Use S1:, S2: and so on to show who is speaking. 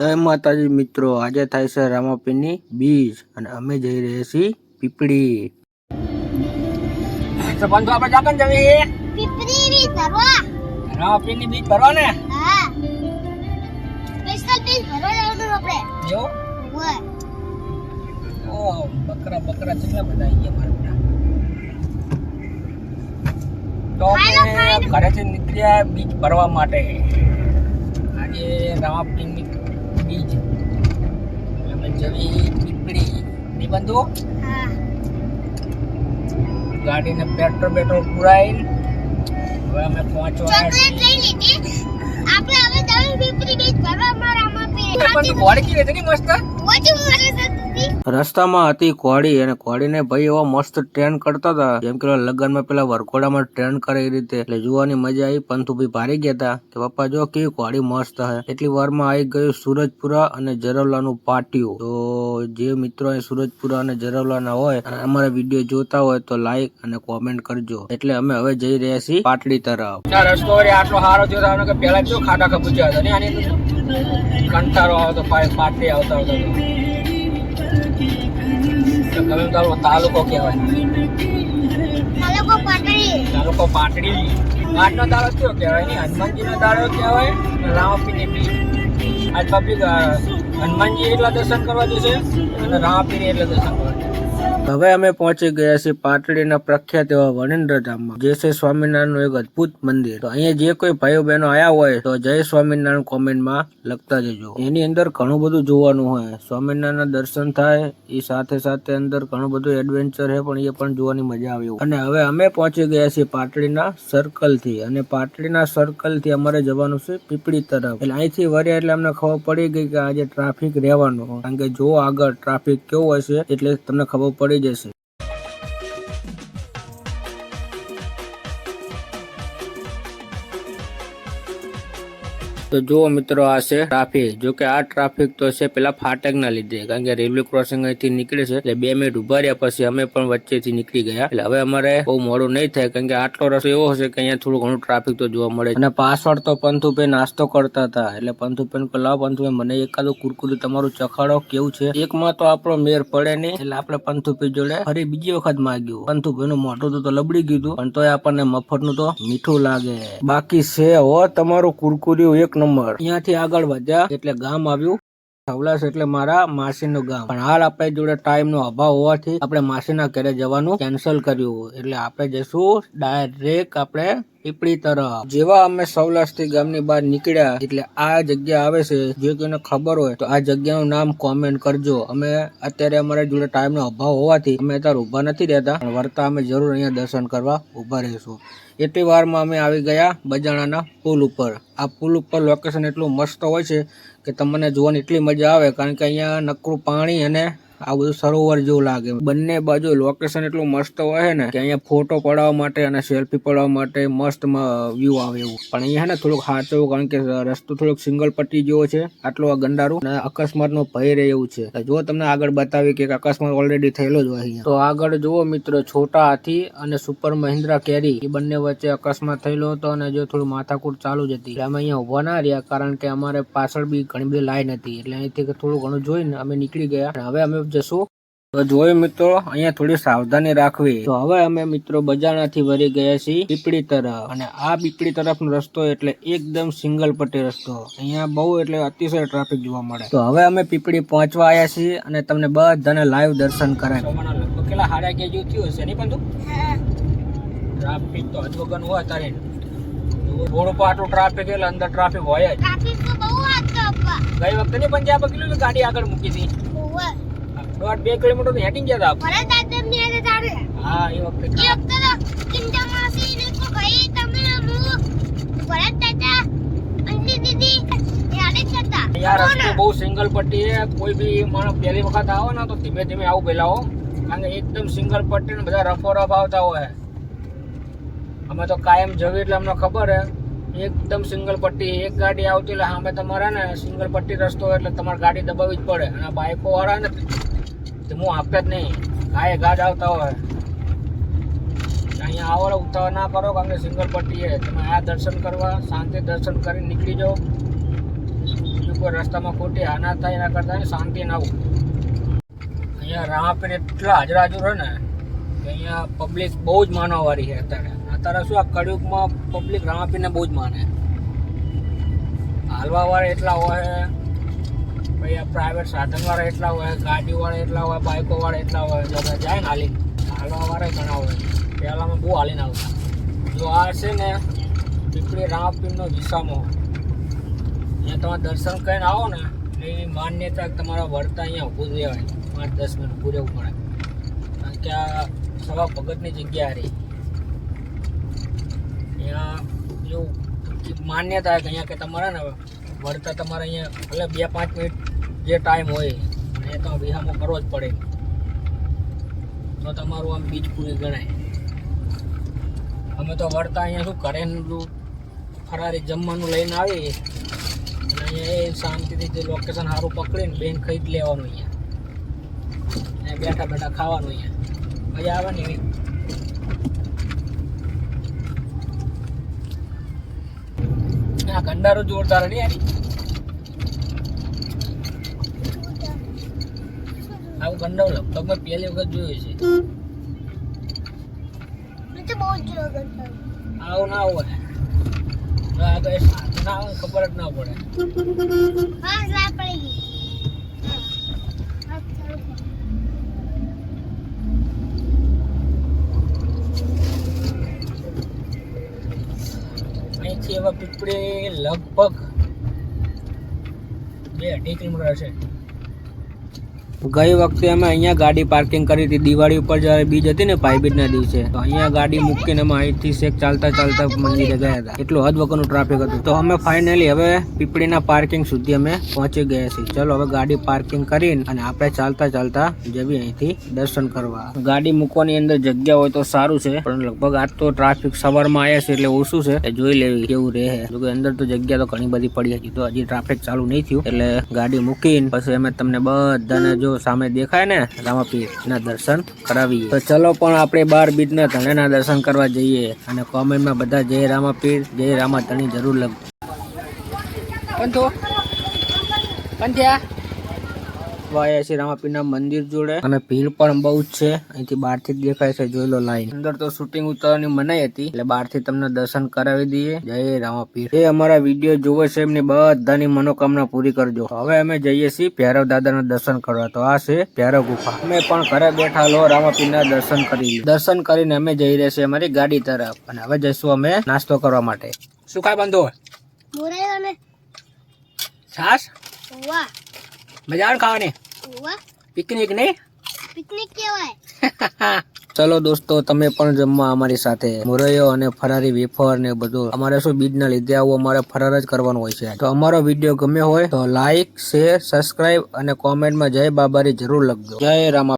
S1: જય માતાજી મિત્રો, આજે થાય છે રામાપીરની બીજ અને અમે જઈ રહ્યા છીએ પીપળી. તો બંધુ આપણે જાકન જઈએ
S2: પીપળી બીજ ભરવા.
S1: રામાપીરની બીજ ભરવા ને.
S2: હા, સ્પેશિયલ બીજ ભરવા જવાનું આપણે.
S1: જો
S2: ઓય
S1: ઓ બકરા કેટલા બધા આવી ગયા મારા. તો અમે ઘરેથી નીકળ્યા બીજ ભરવા માટે. આજે રામાપીરની બીજ અમે જવી પીપળી ની બંધુ.
S2: હા,
S1: ગાડીને પેટ્રોલ પુરાઈને હવે અમે પહોંચવા
S2: ચોકલેટ લઈ લીધી. આપણે હવે જવું પીપળી બીજ ભરવા. મારામાં પે
S1: ઘોડી કેવી હતી મસ્ત.
S2: ઓછું મારે હતી.
S1: રસ્તામાં હતી ઘોડી અને ઘોડીને ભાઈ એવો મસ્ત ટ્રેન કરતા હતા, જેમ કે લગ્નમાં પેલા વરઘોડામાં ટ્રેન કરે એ રીતે. એટલે જોવાની મજા આવી. પંથુભાઈ ભારી ગયા હતા કે પપ્પા જો કેવી ઘોડી મસ્ત હે. એટલી વારમાં આવી ગયું સુરજપુરા અને જરવલાનું પાટિયું. તો જે મિત્રો અહીં સુરજપુરા અને જરવલાના હોય અને અમારા વિડીયો જોતા હોય તો લાઈક અને કોમેન્ટ કરજો. એટલે અમે હવે જઈ રહ્યા છીએ પાટડી તરફ. રસ્તો આટલો સારો થયો કે પેલા જો ખાડા ખબુચ્યા હતા ને, આની કંટાળો આવતો પાટડી આવતા તાલુકો કહેવાય. તાલુકો પાટડી. આજનો દાડો કયો કહેવાય ને? હનુમાનજી નો દાડો કહેવાય. રામાપીરની બીજ. આજ પબ્લિક હનુમાનજી એટલા દર્શન કરવા જશે અને રામાપીરી એટલા દર્શન કરવા. હવે અમે પહોંચી ગયા છીએ પાટડીના પ્રખ્યાત એવા વણેન્દ્ર ધામમાં, જે છે સ્વામિનારાયણનું એક અદ્ભુત મંદિર. તો અહીંયા જે કોઈ ભાઈઓ બહેનો આયા હોય તો જય સ્વામિનારાયણ કોમેન્ટમાં લખતા જજો. એની અંદર ઘણું બધું જોવાનું હોય. સ્વામિનારાયણ દર્શન થાય એ સાથે સાથે અંદર ઘણું બધું એડવેન્ચર છે, પણ એ પણ જોવાની મજા આવે. અને હવે અમે પહોંચી ગયા છીએ પાટડીના સર્કલ થી, અને પાટડીના સર્કલ થી અમારે જવાનું છે પીપળી તરફ. એટલે અહીંથી વર્યા એટલે અમને ખબર પડી ગઈ કે આજે ટ્રાફિક રહેવાનું, કારણ કે જો આગળ ટ્રાફિક કેવો હશે એટલે તમને ખબર પડી જશે. તો જુઓ મિત્રો, આ છે ટ્રાફિક. જો કે આ ટ્રાફિક તો છે પેલા ફાટક ના લીધે, કારણ કે રેલવે ક્રોસિંગ અહીંથી નીકળે છે. એટલે 2 મિનિટ ઉભા રહ્યા પછી અમે પણ વચ્ચેથી નીકળી ગયા. એટલે હવે અમારે બહુ મોડું નહીં થાય, કારણ કે આટલો રસ્તો એવો હશે કે અહીંયા થોડું ઘણું ટ્રાફિક તો જોવા મળે. અને પાછળ તો પંથુભાઈ નાસ્તો કરતા હતા. એટલે પંથુભાઈ લાવો પંથુભાઈ મને એકાદું કુરકુરી તમારું ચખાડો કેવું છે. એકમાં તો આપણો મેર પડે નહીં, એટલે આપણે પંથુભાઈ જોડે ફરી બીજી વખત માંગ્યું. પંથુભાઈ નું મોઢું તો લબડી ગયું, પણ તોય આપણને મફત નું તો મીઠું લાગે. બાકી છે હો તમારું કુરકુરી એક નંબર. અહીંયાથી આગળ વધ્યા એટલે ગામ આવ્યું સવલાસ, એટલે મારા માસીનું ગામ. પણ હાલ આપણે જોડે ટાઈમ નો અભાવ હોવાથી આપણે માસીના ઘરે જવાનું કેન્સલ કર્યું. એટલે આપણે જઈશું ડાયરેક્ટ આપણે પીપળી તરફ. જેવા અમે સવલાસ થી ગામની બહાર નીકળ્યા એટલે આ જગ્યા આવે છે. જે કોઈને ખબર હોય તો આ જગ્યાનું નામ કોમેન્ટ કરજો. અમે અત્યારે અમારા જોડે ટાઈમ નો અભાવ હોવાથી અમે અત્યારે ઉભા નથી રહેતા, પણ વર્તા અમે જરૂર અહીંયા દર્શન કરવા ઉભા રહીશું. એટલી વારમાં અમે આવી ગયા બજાણાના પુલ ઉપર. આ પુલ ઉપર લોકેશન એટલું મસ્ત હોય છે કે તમને જોવાની એટલી મજા આવે, કારણ કે અહીંયા નકરું પાણી અને આ બધું સરોવર જેવું લાગે. બંને બાજુ લોકેશન એટલું મસ્ત હોય ને કે અહીંયા ફોટો પડાવવા માટે અને સેલ્ફી પડાવવા માટે મસ્ત વ્યૂ આવે એવું. પણ અહીંયા ને થોડુંક સાચવું, કારણ કે રસ્તો થોડોક સિંગલ પટ્ટી જેવો છે, આટલો ગંડારું, અને અકસ્માત નો ભય રહે એવું છે. જો તમને આગળ બતાવી કે અકસ્માત ઓલરેડી થયેલો જ હોય અહીંયા. તો આગળ જુઓ મિત્રો, છોટા હાથી અને સુપર મહિન્દ્રા કેરી એ બંને વચ્ચે અકસ્માત થયેલો હતો, અને જો થોડું માથાકૂટ ચાલુ જ હતી. એટલે અમે અહીંયા ઉભા ના રહ્યા, કારણ કે અમારે પાછળ બી ઘણી બધી લાઈન હતી. એટલે અહીંથી થોડું ઘણું જોઈને અમે નીકળી ગયા. હવે અમે જશું. તો જોયું મિત્રો, અહીંયા થોડી સાવધાની રાખવી. તો હવે અમે મિત્રો બજાણાથી વળી ગયા છીએ પીપળી તરફ, અને આ પીપળી તરફનો રસ્તો એટલે એકદમ સિંગલ પટ્ટી રસ્તો. અહીંયા બહુ એટલે અતિશય ટ્રાફિક જોવા મળે. તો હવે અમે પીપળી પહોંચવા આવ્યા છીએ અને તમને બધાને લાઈવ દર્શન કરાય. કેટલા હાડા કે જેવું થયું હશે નહીં પણ ટ્રાફિક તો અજવગન હોય તારે. રોડ ઉપર આટલું ટ્રાફિક એટલે અંદર ટ્રાફિક હોય જ.
S2: ટ્રાફિક તો બહુ હતો અપ્પા.
S1: ગઈ વખતે નહીં પણ જ્યાં કેટલું ગાડી આગળ મૂકી હતી. 2 કિલોમીટર તો હેટિંગ ગયા હતા.
S2: ભરત દાદા ની આને તારે.
S1: હા, એ વખતે
S2: તો કિંડા માસી ને કો ભાઈ તમે હું ભરત દાદા અંજી દીદી યાદ કરતા.
S1: યાર રસ્તો બહુ સિંગલ પટ્ટી છે. કોઈ બી માણસ પહેલી વખત આવો ને તો ધીમે ધીમે આવું પેલા હો, કારણ કે એકદમ સિંગલ પટ્ટી ને બધા રફો રફ આવતા હોય. અમે તો કાયમ જવી એટલે અમને ખબર હે એકદમ સિંગલ પટ્ટી. એક ગાડી આવતી એટલે સામે તમારે ને સિંગલ પટ્ટી રસ્તો એટલે તમારે ગાડી દબાવવી જ પડે. અને બાઇકો વાળા ને હું આપતા જ નહીં, ગાય ગાજ આવતા હોય. અહીંયા આવો ઉતાવળ ના કરો, કારણ કે સિંગલ પટ્ટી છે. તમે આ દર્શન કરવા શાંતિ દર્શન કરીને નીકળી જાઓ. કોઈ રસ્તામાં ખોટી આના થાય એના કરતાં શાંતિ ના આવું. અહીંયા રામાપીર એટલા હાજર હોય ને કે અહીંયા પબ્લિક બહુ જ માનવાવાળી છે અત્યારે શું આ કળિયુગમાં પબ્લિક રામાપીરને બહુ જ માને. હાલવાવાળા એટલા હોય, પછી આ પ્રાઇવેટ સાધનવાળા એટલા હોય, ગાડીવાળા એટલા હોય, બાઇકોવાળા એટલા હોય, બધા જાય ને હાલીને. હાલવાવાળા ઘણા હોય, પહેલાંમાં બહુ હાલીને આવતા. જો આ છે ને પીપળી રામાપીરનો વિસામો હોય, અહીંયા તમે દર્શન કરીને આવો ને એની માન્યતા તમારા વળતા અહીંયા ઊભું રહેવાય 5-10 મિનિટ ઊભું રહેવું પડે, કારણ કે આ સવા ભગતની જગ્યા રહી. અહીંયા એવું માન્યતા કે અહીંયા કે તમારે ને વળતા તમારે અહીંયા ભલે 2-5 મિનિટ જે ટાઈમ હોય અને તો વિહામો કરવો જ પડે, તો તમારું આમ બીજ પૂરી ગણાય. અમે તો વળતા અહીંયા શું ઘરેલું ફરારી જમવાનું લઈને આવીએ અને અહીંયા એ શાંતિથી જે લોકેશન સારું પકડીને બેન ખરીદ લેવાનું, અહીંયા બેઠા બેઠા ખાવાનું, અહીંયા મજા આવે ને એવી. આ ગંડારો જોરદાર નહીં યાર, આવું ગંડારો લગભગ મેં પહેલી વખત જોયું છે. આવું ના હોય, આગળ ના આવે ખબર જ ના પડે. અહીંથી હવે પીપળી લગભગ 2-2.5 કિલોમીટર હશે. ગઈ વખતે અમે અહીંયા ગાડી પાર્કિંગ કરી હતી દિવાળી ઉપર, જ્યારે બીજ હતી ને ભાઈબીજના દિવસે, તો અહીંયા ગાડી મૂકીને અમે અહીંથી શેક ચાલતા ચાલતા મંદિરે ગયા હતા. એટલું હદ વગરનું ટ્રાફિક હતું. તો અમે ફાઇનલી હવે પીપળીના પાર્કિંગ સુધી અમે પહોંચી ગયા છીએ. ચલો હવે ગાડી પાર્કિંગ કરીને અને આપણે ચાલતા ચાલતા જઈએ અહીંથી દર્શન કરવા. ગાડી મૂકવાની અંદર જગ્યા હોય તો સારું છે, પણ લગભગ આજ તો ટ્રાફિક સવારમાં આવ્યા છે એટલે ઓછું છે, એ જોઈ લેવી કેવું રહે. જોકે અંદર તો જગ્યા તો ઘણી બધી પડી હતી, તો હજી ટ્રાફિક ચાલુ નહીં થયું એટલે ગાડી મૂકીને પછી અમે તમને બધાને જો સામે દેખાય ને રામાપીર ના દર્શન કરાવીએ. તો ચલો પણ આપણે 12 બીજના ધણેના દર્શન કરવા જઈએ અને કોમેન્ટમાં બધા જય રામાપીર જય રામાધણી જરૂર લખજો. વાયા છે રામાપીરના મંદિર જોડે અને ભીડ પણ બહુ જ છે. અહીંથી બહારથી જ દેખાય છે, જોઈ લો લાઈન. અંદર તો શૂટિંગ ઉતારવાની મનાઈ હતી એટલે બહારથી તમને દર્શન કરાવી દઈએ. જય રામાપીર. એ અમારા વિડીયો જોવે છે એમની બધાની મનોકામના પૂરી કરજો. હવે અમે જઈએ છીએ ભૈરવ દાદાના દર્શન કરવા. તો આ છે ભૈરવ ગુફા. અમે પણ ઘરે બેઠા લો રામાપીરના દર્શન કરી. દર્શન કરીને અમે જઈ રહ્યા છીએ અમારી ગાડી તરફ અને હવે જઈશું અમે નાસ્તો કરવા માટે. શું ખાય બંધો છાસ? મજા આવે ખાવાની? પિકનિક નહીં?
S2: પિકનિક કેવાય.
S1: ચલો દોસ્તો તમે પણ જમવા અમારી સાથે. મુરૈયો અને ફરારી વેફર ને બધું. અમારે શું બીજના લીધે આવું અમારે ફરાર જ કરવાનું હોય છે. તો અમારો વિડીયો ગમ્યો હોય તો લાઈક, શેર, સબસ્ક્રાઇબ અને કોમેન્ટમાં જય બાબારી જરૂર લખજો. જય રામા.